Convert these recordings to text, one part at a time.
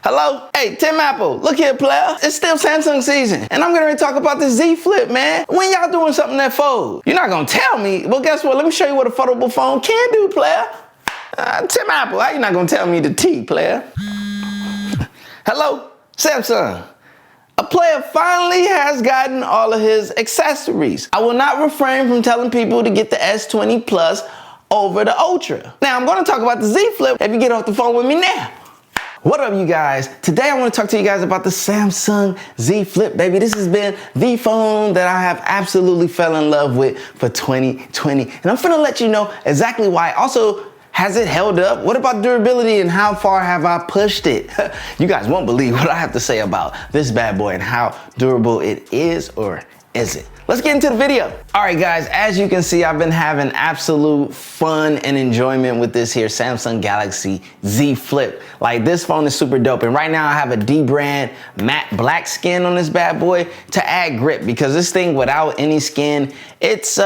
Hello? Hey, Tim Apple, look here, player. It's still Samsung season, and I'm gonna talk about the Z Flip, man. When y'all doing something that folds? You're not gonna tell me. Well, guess what? Let me show you what a foldable phone can do, player. Tim Apple, how you not gonna tell me the T, player? Hello? Samsung. A player finally has gotten all of his accessories. I will not refrain from telling people to get the S20 Plus over the Ultra. Now, I'm gonna talk about the Z Flip if you get off the phone with me now. What up, you guys? Today I want to talk to you guys about the Samsung Z Flip, baby. This has been the phone that I have absolutely fell in love with for 2020. And I'm gonna let you know exactly why. Also, has it held up? What about durability and how far have I pushed it? You guys won't believe what I have to say about this bad boy and how durable it is or isn't. Let's get into the video. All right, guys, as you can see, I've been having absolute fun and enjoyment with this here Samsung Galaxy Z Flip. Like, this phone is super dope. And right now I have a D brand matte black skin on this bad boy to add grip, because this thing without any skin, it's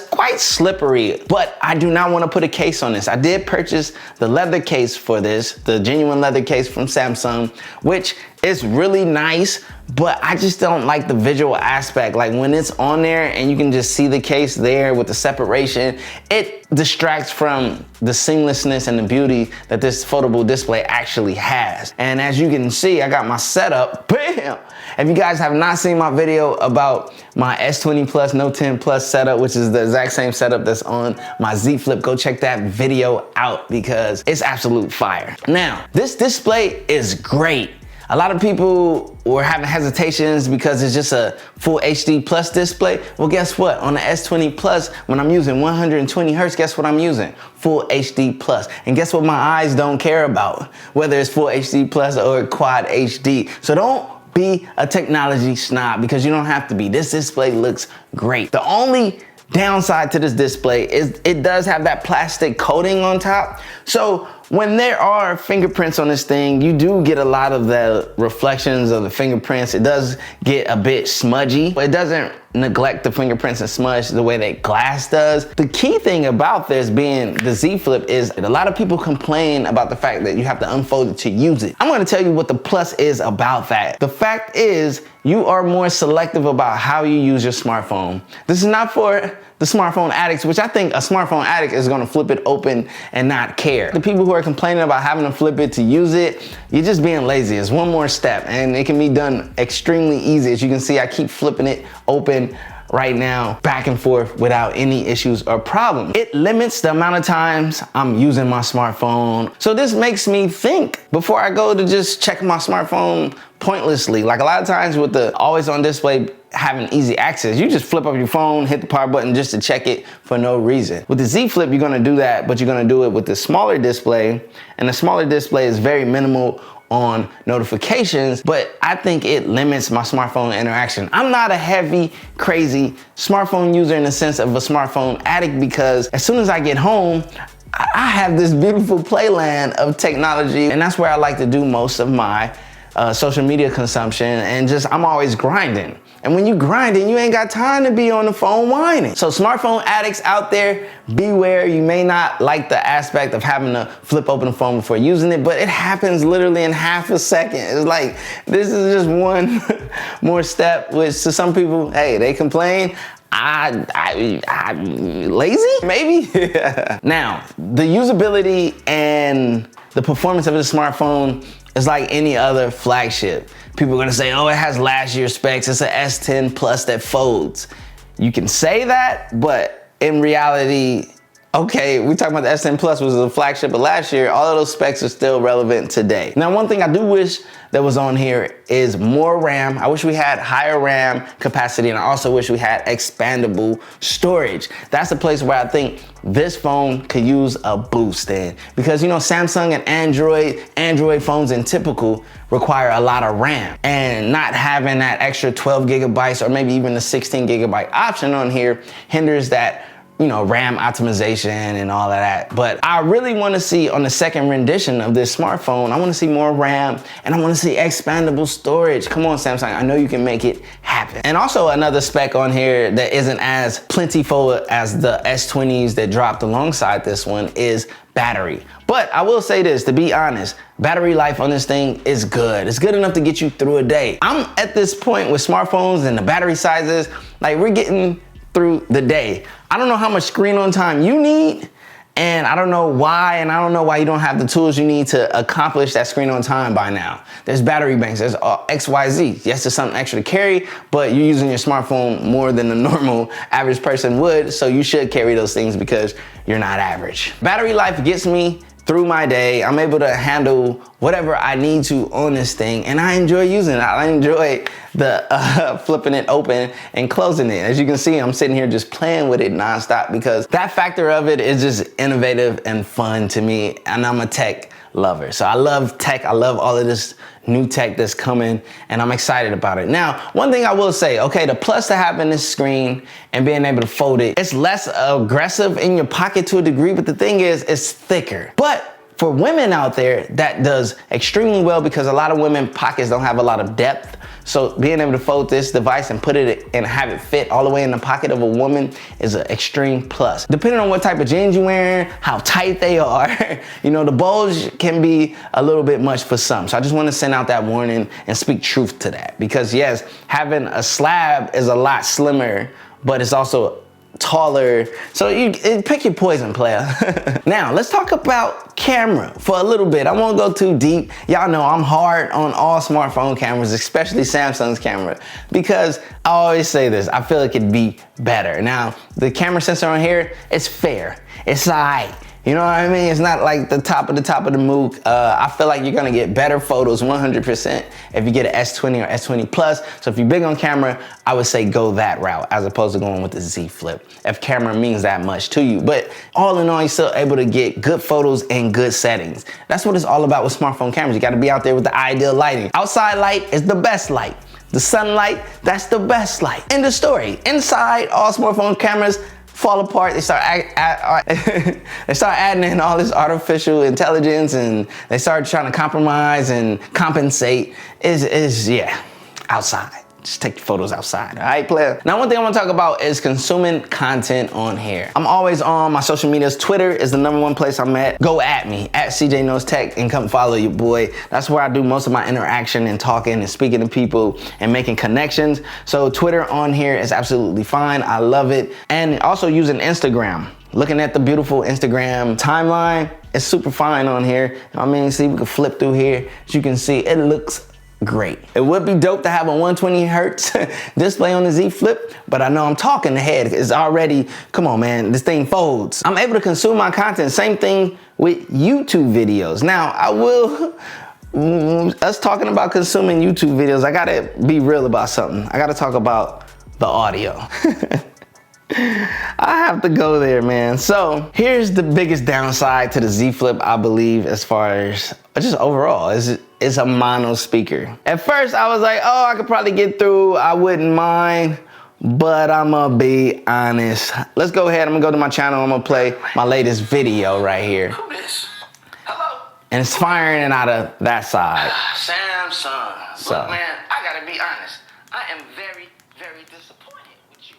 quite slippery. But I do not want to put a case on this. I did purchase the leather case for this, the genuine leather case from Samsung, which is really nice, but I just don't like the visual aspect. Like, when it's on there and you can just see the case there with the separation, it distracts from the seamlessness and the beauty that this foldable display actually has. And as you can see, I got my setup, bam! If you guys have not seen my video about my S20 Plus, Note 10 Plus setup, which is the exact same setup that's on my Z Flip, go check that video out because it's absolute fire. Now, this display is great. A lot of people were having hesitations because it's just a full HD plus display. Well, guess what? On the S20 Plus, when I'm using 120 Hertz, guess what I'm using? Full HD plus. And guess what my eyes don't care about? Whether it's full HD plus or quad HD. So don't be a technology snob, because you don't have to be. This display looks great. The only downside to this display is it does have that plastic coating on top. So when there are fingerprints on this thing, you do get a lot of the reflections of the fingerprints. It does get a bit smudgy, but it doesn't neglect the fingerprints and smudge the way that glass does. The key thing about this being the Z Flip is that a lot of people complain about the fact that you have to unfold it to use it. I'm gonna tell you what the plus is about that. The fact is, you are more selective about how you use your smartphone. This is not for the smartphone addicts, which I think a smartphone addict is gonna flip it open and not care. The people who are complaining about having to flip it to use it, you're just being lazy. It's one more step, and it can be done extremely easy. As you can see, I keep flipping it open right now, back and forth without any issues or problems. It limits the amount of times I'm using my smartphone. So this makes me think before I go to just check my smartphone pointlessly. Like, a lot of times with the always on display having easy access, you just flip up your phone, hit the power button just to check it for no reason. With the Z Flip, you're gonna do that, but you're gonna do it with the smaller display, and the smaller display is very minimal on notifications, but I think it limits my smartphone interaction. I'm not a heavy, crazy smartphone user in the sense of a smartphone addict, because as soon as I get home, I have this beautiful playland of technology, and that's where I like to do most of my social media consumption, and just, I'm always grinding. And when you grinding, you ain't got time to be on the phone whining. So smartphone addicts out there, beware. You may not like the aspect of having to flip open the phone before using it, but it happens literally in half a second. It's like, this is just one more step, which to some people, hey, they complain. I lazy, maybe? Now, the usability and the performance of the smartphone is like any other flagship. People are gonna say, oh, it has last year's specs. It's an S10 Plus that folds. You can say that, but in reality, okay, we talking about the S10 Plus was a flagship of last year. All of those specs are still relevant today. Now, one thing I do wish that was on here is more RAM. I wish we had higher RAM capacity, and I also wish we had expandable storage. That's a place where I think this phone could use a boost in, because, you know, Samsung and Android phones in typical require a lot of RAM, and not having that extra 12 gigabytes or maybe even the 16 gigabyte option on here hinders that, you know, RAM optimization and all of that. But I really want to see on the second rendition of this smartphone, I want to see more RAM, and I want to see expandable storage. Come on, Samsung, I know you can make it happen. And also another spec on here that isn't as plentiful as the S20s that dropped alongside this one is battery. But I will say this, to be honest, battery life on this thing is good. It's good enough to get you through a day. I'm at this point with smartphones and the battery sizes, like we're getting through the day. I don't know how much screen on time you need, and I don't know why, and I don't know why you don't have the tools you need to accomplish that screen on time by now. There's battery banks, there's XYZ. Yes, there's something extra to carry, but you're using your smartphone more than a normal average person would, so you should carry those things because you're not average. Battery life gets me through my day. I'm able to handle whatever I need to on this thing, and I enjoy using it. I enjoy the flipping it open and closing it. As you can see, I'm sitting here just playing with it nonstop because that factor of it is just innovative and fun to me, and I'm a tech lover. So I love tech. I love all of this new tech that's coming, and I'm excited about it. Now, one thing I will say, okay, the plus to having this screen and being able to fold it, it's less aggressive in your pocket to a degree, but the thing is, it's thicker. But for women out there, that does extremely well because a lot of women pockets don't have a lot of depth. So being able to fold this device and put it and have it fit all the way in the pocket of a woman is an extreme plus. Depending on what type of jeans you're wearing, how tight they are, you know, the bulge can be a little bit much for some. So I just want to send out that warning and speak truth to that, because yes, having a slab is a lot slimmer, but it's also taller. So you pick your poison, player. Now let's talk about camera for a little bit. I won't go too deep. Y'all know I'm hard on all smartphone cameras, especially Samsung's camera, because I always say this, I feel it could be better. Now the camera sensor on here, it's fair, it's alright. You know what I mean? It's not like the top of the mook. I feel like you're gonna get better photos 100% if you get an S20 or S20 Plus. So if you're big on camera, I would say go that route as opposed to going with the Z Flip, if camera means that much to you. But all in all, you're still able to get good photos and good settings. That's what it's all about with smartphone cameras. You gotta be out there with the ideal lighting. Outside light is the best light. The sunlight, that's the best light. End of story. Inside, all smartphone cameras fall apart. They start adding in all this artificial intelligence, and they start trying to compromise and compensate. Yeah, outside. Just take your photos outside, all right, player? Now, one thing I want to talk about is consuming content on here. I'm always on my social medias. Twitter is the #1 place I'm at. Go at me, at CJ Knows Tech, and come follow your boy. That's where I do most of my interaction and talking and speaking to people and making connections. So Twitter on here is absolutely fine. I love it. And also using Instagram. Looking at the beautiful Instagram timeline, it's super fine on here. I mean, see, we can flip through here. As you can see, it looks great. It would be dope to have a 120 hertz display on the Z Flip, but I know I'm talking ahead. It's already, come on, man, this thing folds. I'm able to consume my content. Same thing with YouTube videos. Now, I will, us talking about consuming YouTube videos, I gotta be real about something. I gotta talk about the audio. I have to go there, man. So here's the biggest downside to the Z Flip, I believe, as far as just overall, it's a mono speaker. At first I was like, oh, I could probably get through, I wouldn't mind, but I'm gonna be honest. Let's go ahead, I'm gonna go to my channel, I'm gonna play my latest video right here. Who this? Hello? And it's firing it out of that side. Samsung. So. Look, man, I gotta be honest. I am very, very disappointed with you.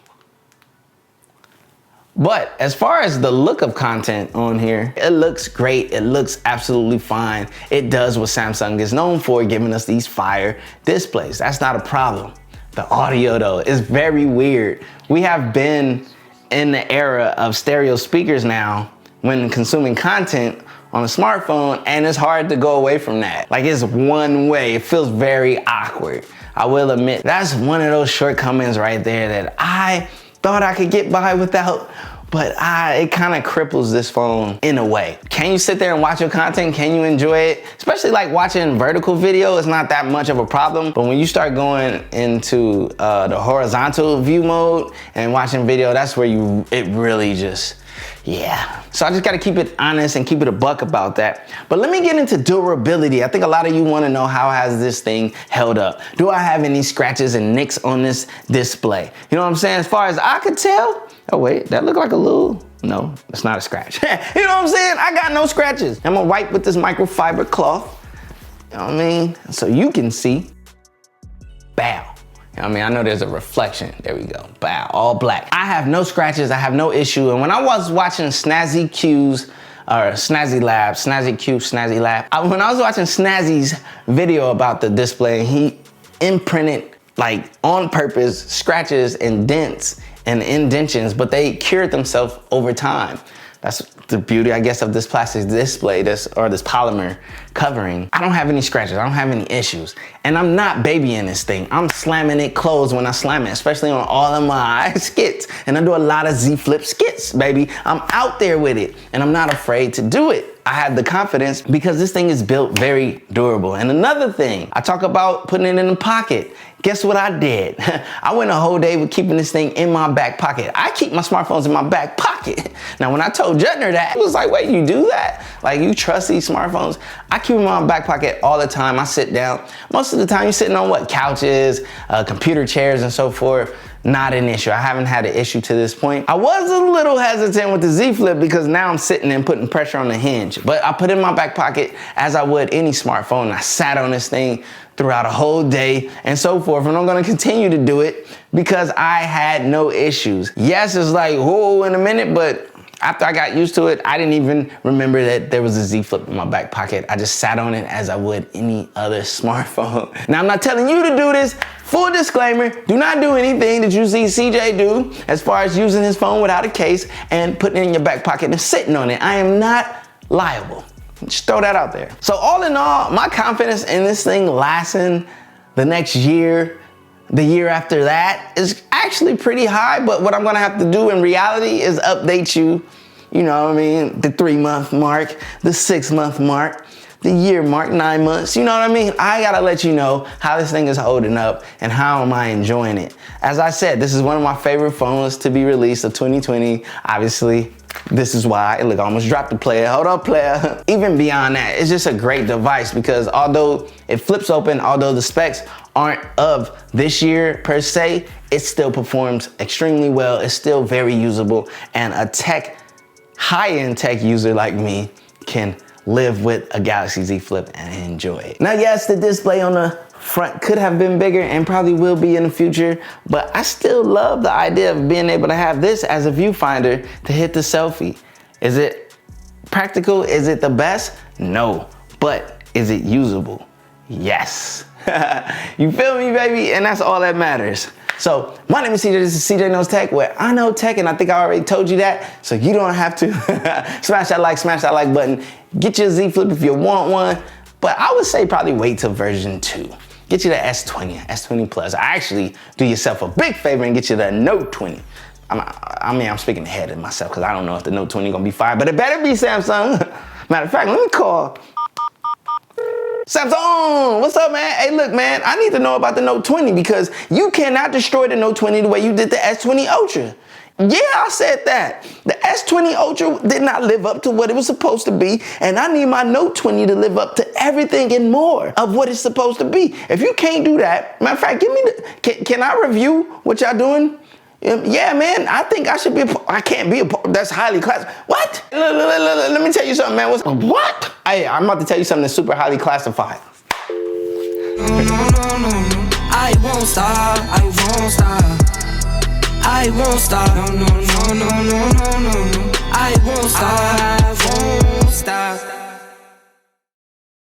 But as far as the look of content on here, it looks great. It looks absolutely fine. It does what Samsung is known for, giving us these fire displays. That's not a problem. The audio though is very weird. We have been in the era of stereo speakers now when consuming content on a smartphone, and it's hard to go away from that. Like, it's one way. It feels very awkward. I will admit, that's one of those shortcomings right there that I thought I could get by without, but it kind of cripples this phone in a way. Can you sit there and watch your content? Can you enjoy it? Especially like watching vertical video, it's not that much of a problem. But when you start going into the horizontal view mode and watching video, that's where it really just, yeah. So I just gotta keep it honest and keep it a buck about that. But let me get into durability. I think a lot of you wanna know, how has this thing held up? Do I have any scratches and nicks on this display? You know what I'm saying? As far as I could tell, oh wait, that looked like a little, no, it's not a scratch. You know what I'm saying? I got no scratches. I'm gonna wipe with this microfiber cloth. You know what I mean? So you can see, bow. You know what I mean? I know there's a reflection. There we go. Bow, all black. I have no scratches. I have no issue. And when I was watching Snazzy Q's or Snazzy Lab, Snazzy Q, Snazzy Lab. When I was watching Snazzy's video about the display, he imprinted, like on purpose, scratches and dents and indentions, but they cured themselves over time. That's the beauty, I guess, of this plastic display, this polymer covering. I don't have any scratches, I don't have any issues. And I'm not babying this thing. I'm slamming it closed when I slam it, especially on all of my skits. And I do a lot of Z Flip skits, baby. I'm out there with it, and I'm not afraid to do it. I have the confidence because this thing is built very durable. And another thing, I talk about putting it in the pocket. Guess what I did? I went a whole day with keeping this thing in my back pocket. I keep my smartphones in my back pocket. Now, when I told Jutner that, he was like, wait, you do that? Like, you trust these smartphones? I keep them in my back pocket all the time. I sit down. Most of the time, you're sitting on what? Couches, computer chairs, and so forth. Not an issue. I haven't had an issue to this point. I was a little hesitant with the Z Flip because now I'm sitting and putting pressure on the hinge, but I put it in my back pocket as I would any smartphone. I sat on this thing throughout a whole day and so forth, and I'm gonna continue to do it because I had no issues. Yes, it's like, whoa, in a minute, but after I got used to it, I didn't even remember that there was a Z Flip in my back pocket. I just sat on it as I would any other smartphone. Now, I'm not telling you to do this. Full disclaimer, do not do anything that you see CJ do as far as using his phone without a case and putting it in your back pocket and sitting on it. I am not liable. Just throw that out there. So all in all, my confidence in this thing lasting the next year, the year after that, is actually pretty high, but what I'm gonna have to do in reality is update you, you know what I mean, the 3-month mark, the 6-month mark, the year mark, 9 months, you know what I mean? I gotta let you know how this thing is holding up and how am I enjoying it. As I said, this is one of my favorite phones to be released of 2020, obviously. This is why, look, I almost dropped the player. Hold up, player. Even beyond that, it's just a great device because although it flips open, although the specs aren't of this year per se, it still performs extremely well. It's still very usable, and a high-end tech user like me can live with a Galaxy Z Flip and enjoy it. Now, yes, the display on the front could have been bigger and probably will be in the future, but I still love the idea of being able to have this as a viewfinder to hit the selfie. Is it practical? Is it the best? No, but is it usable? Yes. You feel me, baby? And that's all that matters. So my name is CJ, this is CJ Knows Tech, where I know tech, and I think I already told you that, so you don't have to smash that like button. Get your Z Flip if you want one, but I would say probably wait till version 2. Get you the S20, S20 Plus. Actually, do yourself a big favor and get you the Note 20. I'm speaking ahead of myself because I don't know if the Note 20 gonna be fire, but it better be Samsung. Matter of fact, let me call Samsung. What's up, man? Hey, look, man, I need to know about the Note 20 because you cannot destroy the Note 20 the way you did the S20 Ultra. Yeah, I said that. The S20 Ultra did not live up to what it was supposed to be, and I need my Note 20 to live up to everything and more of what it's supposed to be. If you can't do that, matter of fact, give me can I review what y'all doing? Yeah, man, I think I should be I can't be a part. That's highly classified. What? Let me tell you something, man. What? Hey, I'm about to tell you something that's super highly classified. No, I won't stop, I won't stop. I won't stop, no, I won't stop, I won't stop.